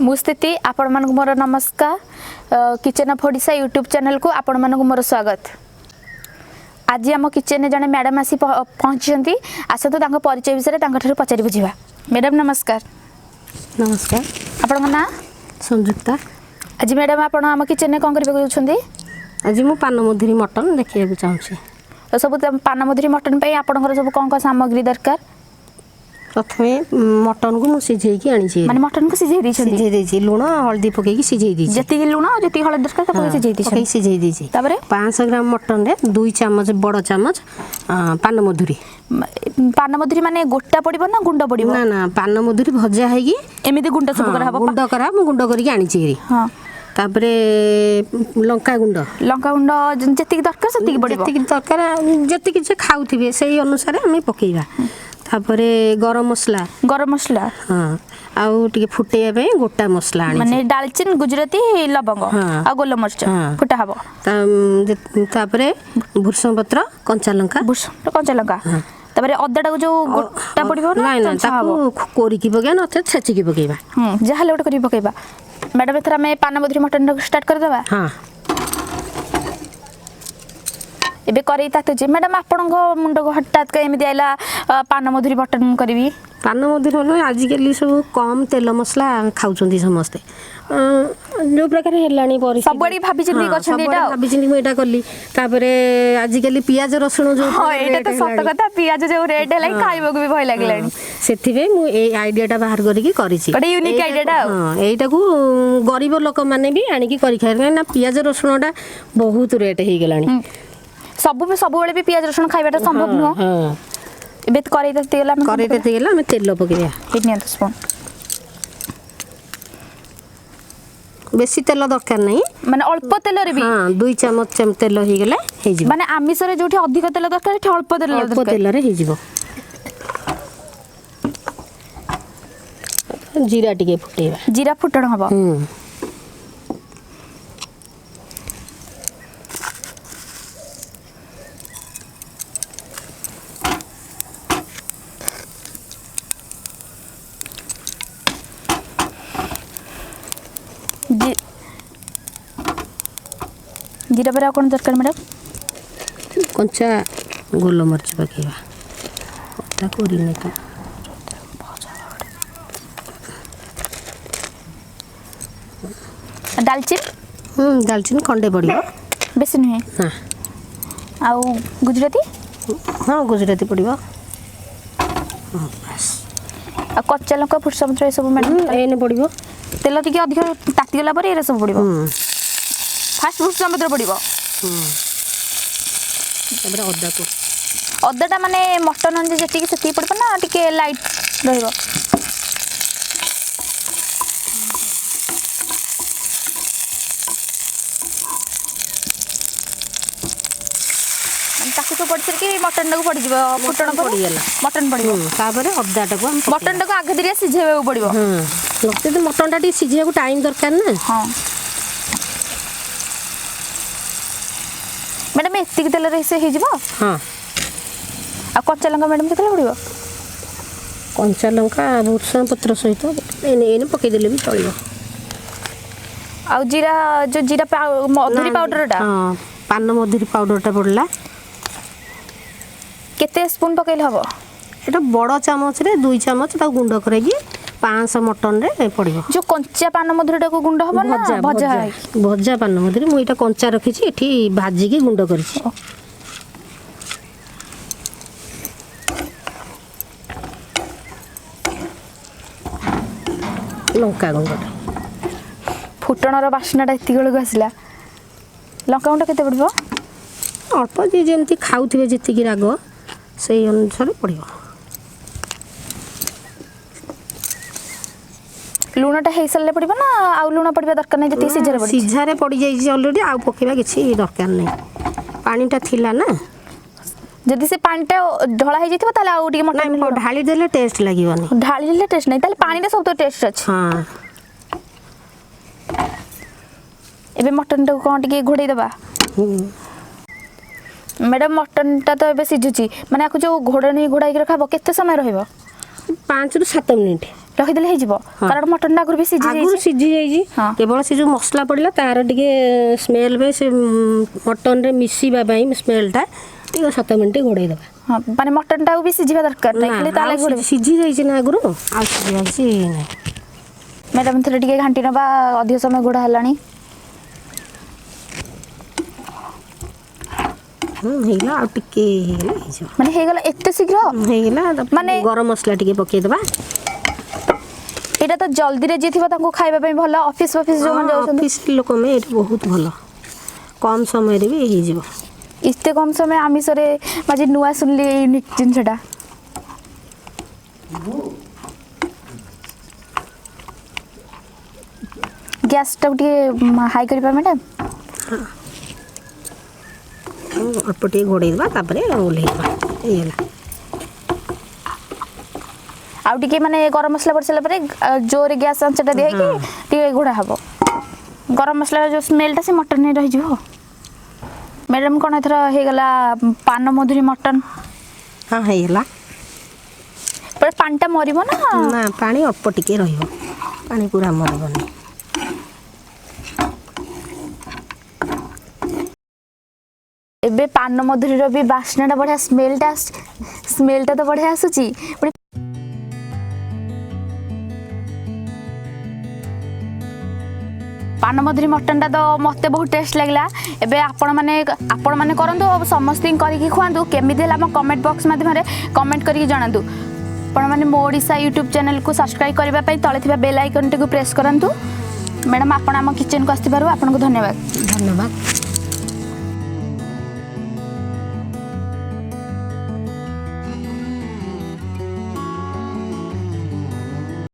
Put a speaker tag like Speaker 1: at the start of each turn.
Speaker 1: मुस्थिति आपण मानक मोर नमस्कार kitchen of Odisha YouTube channel को आपण मानक मोर स्वागत। आज आम किचन जने मैडम आसी पहुंची आसतु तांको परिचय विषय तांको पचारि बुझिबा। मैडम नमस्कार।
Speaker 2: नमस्कार।
Speaker 1: आपण ना
Speaker 2: संयुक्ता।
Speaker 1: आज मैडम आपण आम किचन कोन करबे छथि?
Speaker 2: आज मु पानमधुरी मटन देखिया चाहूँ।
Speaker 1: तो सब पानमधुरी मटन पे आपनकर सब कोन सामग्री दरकार?
Speaker 2: प्रथमे मटन को मुझे सिझेकी आनी
Speaker 1: माने मटन को सिझे दी
Speaker 2: सिझे देछि लूण हल्दी पकेकी सिझे दी
Speaker 1: जति लूण जति हल्दी दरकार त सिझे दी
Speaker 2: पकेकी सिझे दी
Speaker 1: ताबरे
Speaker 2: 500 ग्राम मटन रे 2 चम्मच बड़ चम्मच
Speaker 1: पानमधुरी माने गोटा पड़िबो ना गुंड पड़िबो?
Speaker 2: ना ना पानमधुरी भजा हेगी
Speaker 1: एमिति गुंड सब करा हबो
Speaker 2: गुंड करा मु गुंड करिक आनी छी।
Speaker 1: हां
Speaker 2: तापरे लंका गुंड
Speaker 1: जति दरकार सति पड़िबो
Speaker 2: जति कि खाउथिबे सेही अनुसार हम पकेइबा। तापरे गरम मसला हां आउ टिके फुटेया पे गोटा मसला आनी
Speaker 1: माने दालचीनी गुजराती लवंग आ गोल मरच फुटा हबो।
Speaker 2: तापरे भुरसंग पत्र कंचा लंका
Speaker 1: तापरे अदाटा जो गोटा पड़िबो ना
Speaker 2: ना ताको कोरी की पके न छेची की पकेबा
Speaker 1: जहाले गोट करी पकेबा। मैडम एथरा में पानमधुरी मटन स्टार्ट कर देबा।
Speaker 2: हां
Speaker 1: एबे करै तातो जे मैडम आपन को मुंड को हटात के एमिति आइला पानमधुरी मटन करबी?
Speaker 2: पानमधुरी आज कल सब कम तेल मसला खाउछंती समस्ते जो प्रकार हेलानी परिस्थिति
Speaker 1: सब बड़ी भाबी चिंती करछंती एटा
Speaker 2: भाबी चिंती मु एटा करली। तापरे आज कल पियाज रसुन जो
Speaker 1: हां एटा तो सत्य कथा पियाज जो रेड हेलाई खाइबो को भी भय लागलानी
Speaker 2: सेथि बे मु ए आइडियाटा बाहर करिकी करिछि।
Speaker 1: बड़ी यूनिक आइडियाटा
Speaker 2: हां एटा को गरीब लोक माने भी आनी की करि खाइ ना पियाज रसुनटा बहुत रेट हे गेलानी
Speaker 1: सब बेले भी पियाज रसुन खाइबाटा संभव नुह।
Speaker 2: हां
Speaker 1: एबे करै तते गेला
Speaker 2: हम तेल पकेबा
Speaker 1: कितने स्पून
Speaker 2: बेसी तेल दरकार नहीं
Speaker 1: माने अल्प तेल रे भी
Speaker 2: हां 2 चम्मच तेल हे गेले हे जी
Speaker 1: माने आमिष रे जोठी अधिक तेल दरकार एठी अल्प तेल दरकार
Speaker 2: अल्प तेल रे हे जीवो। जीरा टिके फुटेबा
Speaker 1: जीरा फुटण हबो जीरा पर कौन दरकार मैडम?
Speaker 2: कंचा गोल मरच पकेबा ओटा कोरी नै तो दालचीनी खंडे पड़िबो
Speaker 1: बेसी नहीं
Speaker 2: हां
Speaker 1: आउ गुजराती
Speaker 2: हां गुजराती पड़िबो हां बस
Speaker 1: आ कच्चा लंका फुटसमत्र ए सब मैडम
Speaker 2: एने पड़िबो
Speaker 1: तेल टिके अधिक ताती गला पर ए सब पड़िबो फास्ट फुटसमत्र पड़िबो
Speaker 2: तबरे
Speaker 1: अदाटा माने मटन जे जति सेति पड़बो ना टिके लाइट रहइबो ताकि तो पड़ कि मटन को पड़ जिवो फुटण पड़ गेला मटन पड़िबो
Speaker 2: ताबरे अदाटा को हम
Speaker 1: मटन को आगे धीरे सिझेबे पड़िबो
Speaker 2: लगते तो मटन टा टी सिझिया को टाइम दरकार ना।
Speaker 1: हां मैडम एत्ति तेल रे से हे जिवो
Speaker 2: हां
Speaker 1: आ कच्चा लंका मैडम केतले पड़िबो?
Speaker 2: कंचा लंका भुरसंग पत्र सहित एने पके देले भी चलिबो।
Speaker 1: आ जीरा जो जीरा मधुरी पाउडर टा
Speaker 2: हां पानमधुरी पाउडर टा पड़ला
Speaker 1: केते स्पून पकेल हबो?
Speaker 2: एटा बड़ चम्मच रे 2 चम्मच ता गुंड करेगी 500 मटन रे पड़िबो।
Speaker 1: जो कंचा पानमधुरी को गुंड हबो ना
Speaker 2: भजा पानमधुरी मु एटा कंचा रखी छी एठी भाजी के गुंड करी छी। लंका गुंड
Speaker 1: फुटणर बास्नाटा एति गळ आसिला लंका गुंड केते पड़िबो?
Speaker 2: अल्प जे जेमती खाउथिबे जति की राग सेही अनुसार पड़िबो।
Speaker 1: लूणटा हे सल्ले पड़िबो ना आ लूण पड़िबा दरकार नै जति सिझरे पड़ी
Speaker 2: सिझारे पड़ी जाई ऑलरेडी आ पकेबा किछि दरकार नै पानीटा थिला ना
Speaker 1: जदि से पानीटा ढळा हे जइतबो ताले आ टिके मटन
Speaker 2: ढाली देले टेस्ट लागिबनी
Speaker 1: ढाली देले टेस्ट नै ताले पानीटा सब तो टेस्ट अछि।
Speaker 2: हां
Speaker 1: एबे मटन टा कोन टिके घोड़ै देबा मैडम मटन टा तो एबे सिझुची माने आको जो घोड़नी घोड़ाई के रखाबो केते समय रहइबो?
Speaker 2: 5 रु 7 मिनिट
Speaker 1: रखिदेले हे जिवो कारण मटन आगुर भी सिझी
Speaker 2: आगुर सिझी जाइजी केवल से जो मसला पड़ला तार टिके स्मेल बे से मटन रे मिसीबा पई स्मेलटा टिके 7 मिनिट घोड़े दबा
Speaker 1: हां माने मटन टा भी सिझिबा दरकार नै खाली ताले घोड़े
Speaker 2: सिझी जाइजी ना आगुर आ सिझी जाइजी नै
Speaker 1: मैडम थोड़े टिके घंटी नबा अधिक समय घोड़ा हलानी
Speaker 2: हेला आ टिके हेला हिजो
Speaker 1: माने हे गेला एते शीघ्र
Speaker 2: हेला माने गरम मसला टिके पके दबा
Speaker 1: एटा तो जल्दी रे जे थिबा ताको खाइबा पई भलो ऑफिस जो मन जाउछन
Speaker 2: ऑफिस लोक में एटा बहुत भलो कम समय रे भी हे जिवो
Speaker 1: इते कम समय आमिष रे माजी नुआ सुनली यूनिक जिनसटा गैस टा हाई करिपा मैडम
Speaker 2: अल्प टे घोड़े दबा तापरे ओलेइबा एला
Speaker 1: आउ टिके माने गरम मसला पड़सला परे जोरे गैस आंचटा दे कि टिके घोड़ा हबो गरम मसला जो स्मेल ता से मटन ने रहि जो मैडम कोन एथरा हे गला पानमधुरी मटन
Speaker 2: हां हेला
Speaker 1: पर पानटा मरिबो ना
Speaker 2: पानी अल्प टिके रहिबो पानी पूरा मरिबो
Speaker 1: एबे पानमधुरी रो भी बास्नाटा बढ़िया स्मेलटा तो बढ़िया आसुची पानमधुरी मटन टा तो मते बहुत टेस्ट लगला एबे आपण माने करंतु समस्त करिकि खुआंतु केमिदि हला हम कमेंट बॉक्स माध्यम रे कमेंट करिकि जणांतु आपण माने मो ओडिशा यूट्यूब चैनल को सब्सक्राइब करबा पई तळे थिबा बेल आइकन टिकु प्रेस करंतु मैडम आपण हम किचन को आस्ति पारु आपन को धन्यवाद